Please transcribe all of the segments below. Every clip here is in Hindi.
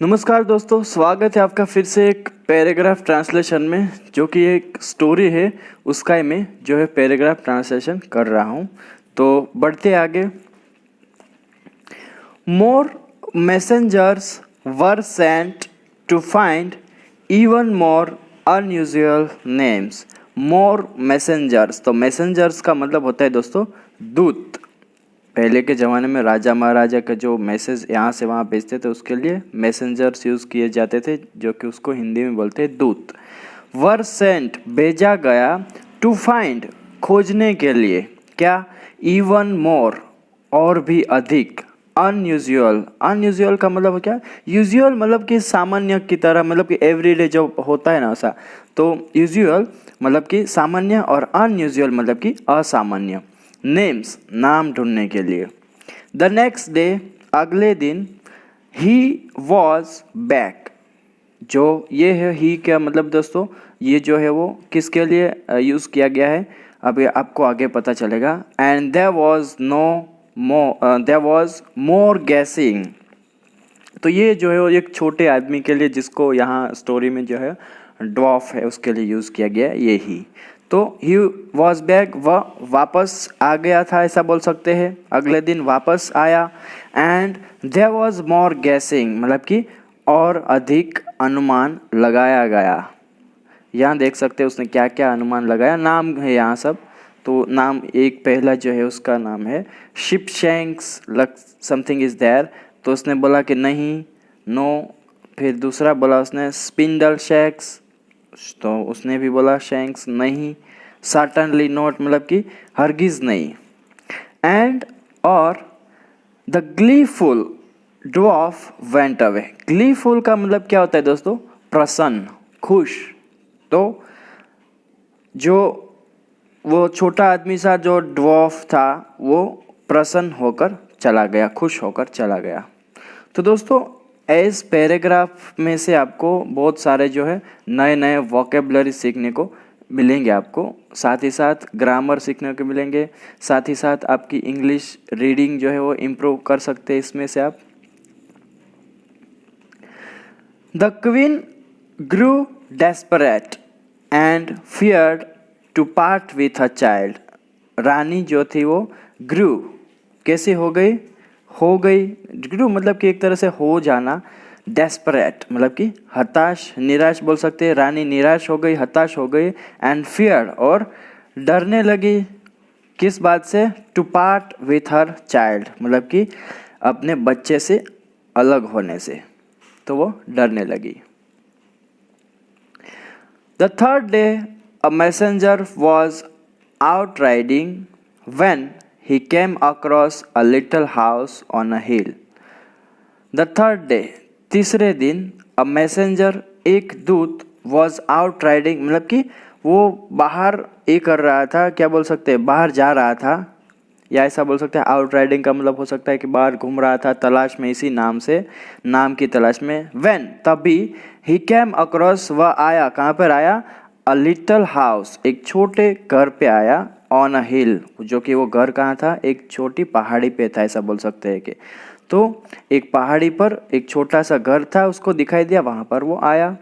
नमस्कार दोस्तों, स्वागत है आपका फिर से एक पैराग्राफ ट्रांसलेशन में, जो कि एक स्टोरी है उसका ही मैं जो है पैराग्राफ ट्रांसलेशन कर रहा हूँ। तो बढ़ते आगे। More messengers were sent to find even more unusual names. More messengers, तो मैसेंजर्स का मतलब होता है दोस्तों दूत। पहले के ज़माने में राजा महाराजा का जो मैसेज यहाँ से वहाँ भेजते थे उसके लिए मैसेंजर्स यूज़ किए जाते थे, जो कि उसको हिंदी में बोलते हैं दूत। वर सेंट भेजा गया, टू फाइंड खोजने के लिए, क्या, इवन मोर और भी अधिक, अनयूजुअल। अनयूजुअल का मतलब क्या, यूजुअल मतलब कि सामान्य की तरह, मतलब कि एवरीडे जो होता है ना ऐसा। तो यूजुअल मतलब कि सामान्य और अनयूजुअल मतलब कि असामान्य। नेम्स नाम ढूंढने के लिए। द नेक्स्ट डे अगले दिन, ही वॉज बैक। जो ये है ही क्या मतलब दोस्तों, ये जो है वो किसके लिए यूज़ किया गया है अब आपको आगे पता चलेगा। And there was more gassing. तो ये जो है वो एक छोटे आदमी के लिए, जिसको यहाँ स्टोरी में जो है ड्वार्फ है उसके लिए यूज़ किया गया ये ही। तो ही वॉज बैक, वह वापस आ गया था ऐसा बोल सकते हैं, अगले दिन वापस आया। And there was more gassing मतलब कि और अधिक अनुमान लगाया गया। यहाँ देख सकते हैं उसने क्या क्या अनुमान लगाया, नाम है यहाँ सब। तो नाम एक पहला जो है उसका नाम है शिपशैंक्स समथिंग इज़ देयर। तो उसने बोला कि नहीं, नो। फिर दूसरा बोला उसने स्पिंडल शैक्स, तो उसने भी बोला शैंक्स नहीं। सर्टनली नॉट मतलब कि हरगिज नहीं। एंड और the gleeful dwarf went away. Gleeful का मतलब क्या होता है दोस्तों, प्रसन्न, खुश। तो जो वो छोटा आदमी सा जो ड्वार्फ था वो प्रसन्न होकर चला गया, खुश होकर चला गया। तो दोस्तों इस पैराग्राफ में से आपको बहुत सारे जो है नए नए वोकेबलरी सीखने को मिलेंगे आपको, साथ ही साथ ग्रामर सीखने को मिलेंगे, साथ ही साथ आपकी इंग्लिश रीडिंग जो है वो इम्प्रूव कर सकते हैं इसमें से आप। The queen grew desperate and feared to part with her child. रानी जो थी वो ग्रू कैसी हो गई ग्रू मतलब कि एक तरह से हो जाना। डेस्परेट मतलब कि हताश, निराश बोल सकते हैं। रानी निराश हो गई, हताश हो गई। एंड फियर और डरने लगी, किस बात से, to part with her child मतलब कि अपने बच्चे से अलग होने से, तो वो डरने लगी। The third day a messenger was out riding when he came across a little house on a hill. The third day, तीसरे दिन, a messenger, एक दूत, was out riding मतलब कि वो बाहर ये कर रहा था, क्या बोल सकते हैं, बाहर जा रहा था, या ऐसा बोल सकते हैं। आउट राइडिंग का मतलब हो सकता है कि बाहर घूम रहा था तलाश में, इसी नाम से, नाम की तलाश में। when, तभी, he came across, वह आया, कहाँ पर आया, a little house, एक छोटे घर पे आया, ऑन अ हिल, जो कि वो घर कहाँ था, एक छोटी पहाड़ी पे था ऐसा बोल सकते हैं कि। तो एक पहाड़ी पर एक छोटा सा घर था, उसको दिखाई दिया, वहाँ पर वो आया।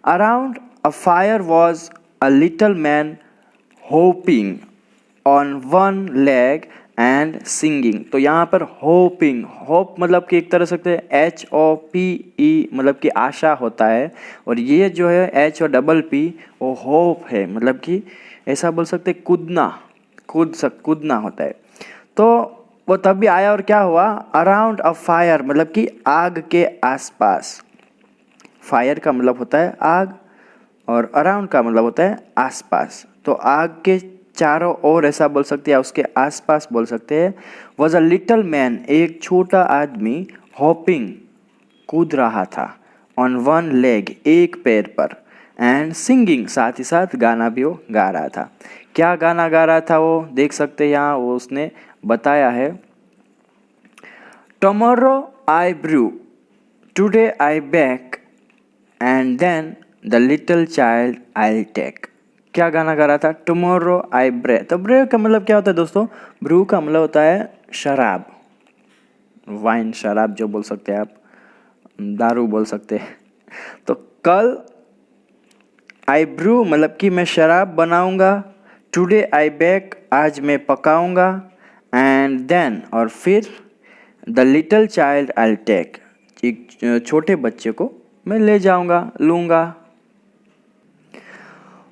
Around a fire was a little man hopping on one leg and singing. तो यहाँ पर होपिंग, होप मतलब कि एक तरह से HOPE मतलब कि आशा होता है, और ये जो है HOPP वो होप है मतलब कि ऐसा बोल सकते कूदना, कूदना होता है। तो वो तभी आया और क्या हुआ, अराउंड अ फायर मतलब कि आग के आसपास। फायर का मतलब होता है आग और अराउंड का मतलब होता है आसपास। तो आग के चारों ओर ऐसा बोल सकते हैं, उसके आसपास बोल सकते हैं। वॉज अ लिटल मैन, एक छोटा आदमी, हॉपिंग, कूद रहा था, ऑन वन लेग, एक पैर पर, एंड सिंगिंग, साथ ही साथ गाना भी वो गा रहा था। क्या गाना गा रहा था वो देख सकते हैं यहाँ, वो उसने बताया है। Tomorrow I brew, today I bake, and then the little child I take. क्या गाना गा रहा था, टुमारो आई ब्रे। तो ब्रे का मतलब क्या होता है दोस्तों, ब्रू का मतलब होता है शराब, वाइन, शराब जो बोल सकते हैं आप। दारू बोल सकते हैं। तो कल आई ब्रू मतलब कि मैं शराब बनाऊंगा, टुडे आई बेक आज मैं पकाऊंगा, एंड देन और फिर the little child I take एक छोटे बच्चे को मैं ले जाऊंगा, लूँगा।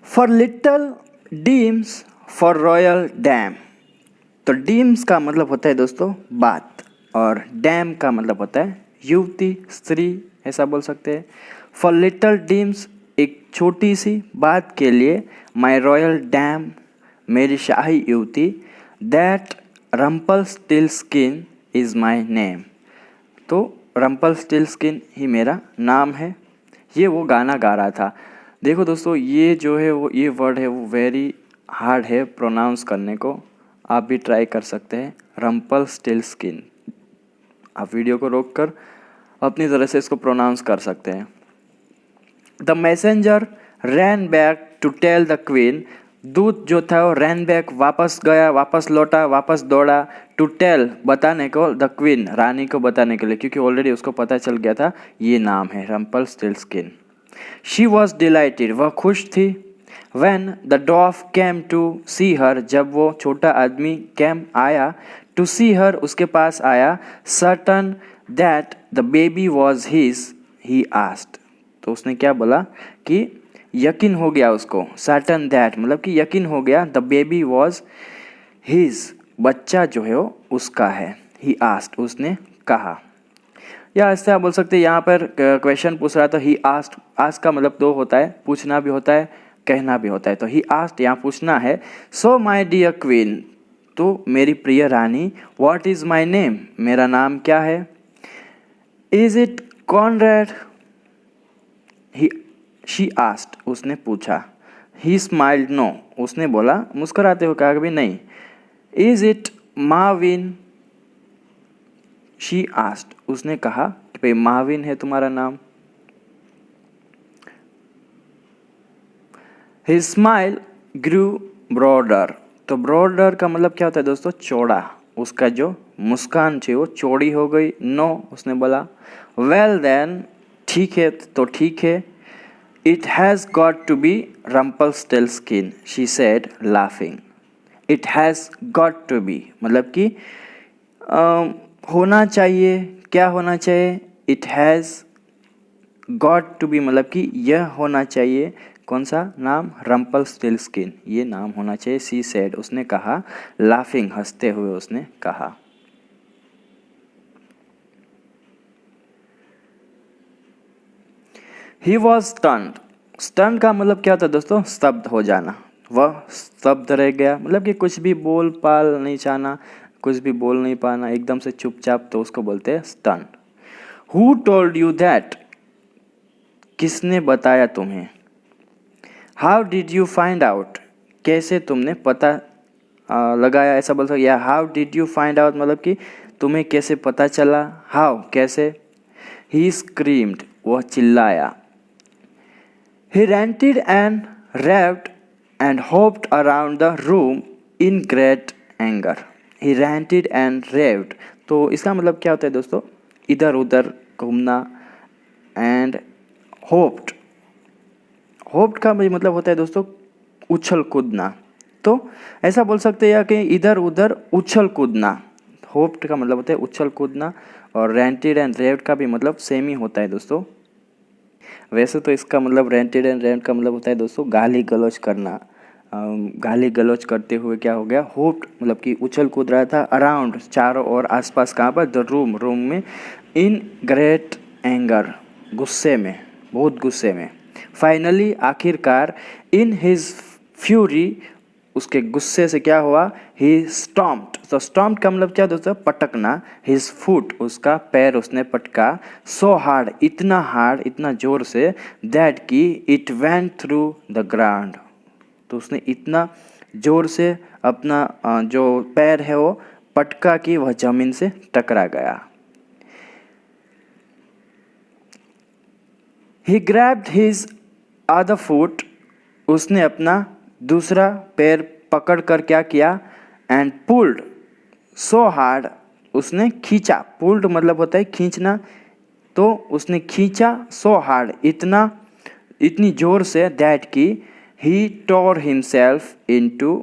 For little deems for royal dame. तो डीम्स का मतलब होता है दोस्तों बात, और डैम का मतलब होता है युवती, स्त्री, ऐसा बोल सकते हैं। फॉर लिटल डीम्स एक छोटी सी बात के लिए, माई रॉयल डैम मेरी शाही युवती, दैट रम्पलस्टिल्टस्किन इज़ माई नेम। तो रम्पलस्टिल्टस्किन ही मेरा नाम है। ये वो गाना गा रहा था। देखो दोस्तों, ये जो है वो ये वर्ड है वो वेरी हार्ड है प्रोनाउंस करने को। आप भी ट्राई कर सकते हैं, रम्पलस्टिल्टस्किन। आप वीडियो को रोक कर अपनी तरह से इसको प्रोनाउंस कर सकते हैं। The messenger ran back to tell the queen. दूत जो था वो रैन बैक वापस गया, वापस लौटा, वापस दौड़ा, टू टेल बताने को, द क्वीन रानी को बताने के लिए, क्योंकि ऑलरेडी उसको पता चल गया था ये नाम है रम्पलस्टिल्टस्किन। शी वॉज डिलाइटेड वह खुश थी। When the dwarf came to see her जब वो छोटा आदमी came आया, to see her उसके पास आया, certain that the baby was his, he asked। तो उसने क्या बोला कि यकीन हो गया उसको, certain that मतलब कि यकीन हो गया, the baby was his बच्चा जो है वो उसका है, he asked उसने कहा। या ऐसे आप बोल सकते हैं, यहाँ पर क्वेश्चन पूछ रहा था, ही आस्क्ड। आस्क का मतलब दो होता है, पूछना भी होता है, कहना भी होता है। तो ही आस्क्ड यहाँ पूछना है। सो माय डियर क्वीन तो मेरी प्रिय रानी, व्हाट इज़ माय नेम मेरा नाम क्या है। Is it Conrad he she asked उसने पूछा। ही स्माइल्ड नो उसने बोला, मुस्कुराते हुए कहा कभी नहीं। Is it Marvin she asked उसने कहा कि भाई मार्विन है तुम्हारा नाम। His smile grew broader। तो ब्रॉडर का मतलब क्या होता है दोस्तों, चौड़ा। उसका जो मुस्कान थी वो चौड़ी हो गई। नो उसने बोला। वेल देन ठीक है तो ठीक है। It has got to be Rumpelstiltskin she said laughing. It has got to be मतलब कि होना चाहिए, क्या होना चाहिए। It has got to be मतलब कि यह होना चाहिए, कौन सा नाम, रम्पलस्टिल्टस्किन ये नाम होना चाहिए। सी सेड उसने कहा, लाफिंग हंसते हुए उसने कहा। He was stunned. स्टन्ड का मतलब क्या होता है दोस्तों, स्तब्ध हो जाना। वह स्तब्ध रह गया मतलब कि कुछ भी बोल पाल नहीं जाना, कुछ भी बोल नहीं पाना, एकदम से चुपचाप, तो उसको बोलते हैं stunned. Who told you that किसने बताया तुम्हें। How did you find out कैसे तुमने पता लगाया, ऐसा बोल सकते। या how did you find out मतलब कि तुम्हें कैसे पता चला। हाउ कैसे। ही स्क्रीम्ड वह चिल्लाया। He ranted and raved and hopped around the room in great anger. He ranted and raved तो इसका मतलब क्या होता है दोस्तों, इधर उधर घूमना। एंड होप्ड, होप्ड का मतलब होता है दोस्तों उछल कूदना। तो ऐसा बोल सकते हैं कि इधर उधर उछल कूदना। होप्ड का मतलब होता है उछल कूदना, और रेंटेड एंड रेव्ड का भी मतलब सेम ही होता है दोस्तों। वैसे तो इसका मतलब रेंटेड एंड रेव्ड का मतलब होता है दोस्तों गाली गलौज करना। गाली गलौज करते हुए क्या हो गया, होप्ड मतलब कि उछल कूद रहा था। अराउंड चारों और आसपास, कहाँ पर, द रूम रूम में। इन ग्रेट एंगर गुस्से में, बहुत गुस्से में। फाइनली आखिरकार, इन हिज फ्यूरी उसके गुस्से से क्या हुआ, ही स्टॉम्प्ड। तो स्टॉम्प्ड का मतलब क्या दोस्तों, पटकना। हिज फुट उसका पैर उसने पटका। सो हार्ड इतना जोर से, दैट की it went through the ground. तो उसने इतना जोर से अपना जो पैर है वो पटका कि वह जमीन से टकरा गया। ही ग्रैब्ड हिज अदर फुट उसने अपना दूसरा पैर पकड़ कर क्या किया, एंड पुल्ड सो हार्ड उसने खींचा। पुल्ड मतलब होता है खींचना, तो उसने खींचा सो हार्ड, इतनी जोर से दैट कि he tore himself into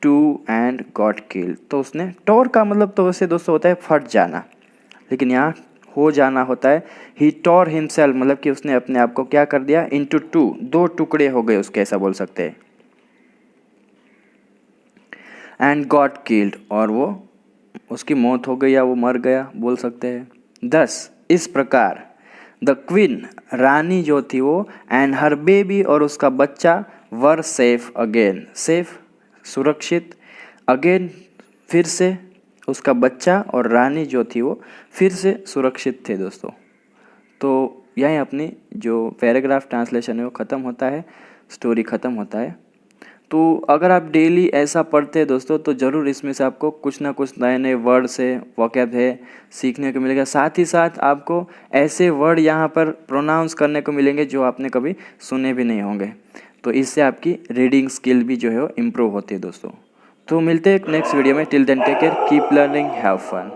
two and got killed. तो उसने टोर का मतलब तो वैसे दोस्तों होता है फट जाना, लेकिन यहाँ हो जाना होता है। ही टोर हिमसेल्फ मतलब कि उसने अपने आप को क्या कर दिया, इनटू टू, दो टुकड़े हो गए उसके, ऐसा बोल सकते हैं। एंड गॉट किल्ड, और वो उसकी मौत हो गई या वो मर गया बोल सकते हैं। 10 इस प्रकार द क्वीन, रानी जो थी वो, एंड हर बेबी, और उसका बच्चा, वर सेफ अगेन, सेफ सुरक्षित, अगेन फिर से, उसका बच्चा और रानी जो थी वो फिर से सुरक्षित थे दोस्तों। तो यहीं अपनी जो पैराग्राफ ट्रांसलेशन है वो ख़त्म होता है, स्टोरी ख़त्म होता है। तो अगर आप डेली ऐसा पढ़ते हैं दोस्तों तो ज़रूर इसमें से आपको कुछ ना कुछ नए नए वर्ड्स है, वोकैब है सीखने को मिलेगा। साथ ही साथ आपको ऐसे वर्ड यहाँ पर प्रोनाउंस करने को मिलेंगे जो आपने कभी सुने भी नहीं होंगे। तो इससे आपकी रीडिंग स्किल भी जो है वो इम्प्रूव होती है दोस्तों। तो मिलते हैं नेक्स्ट वीडियो में। Till then take care, keep learning, have fun.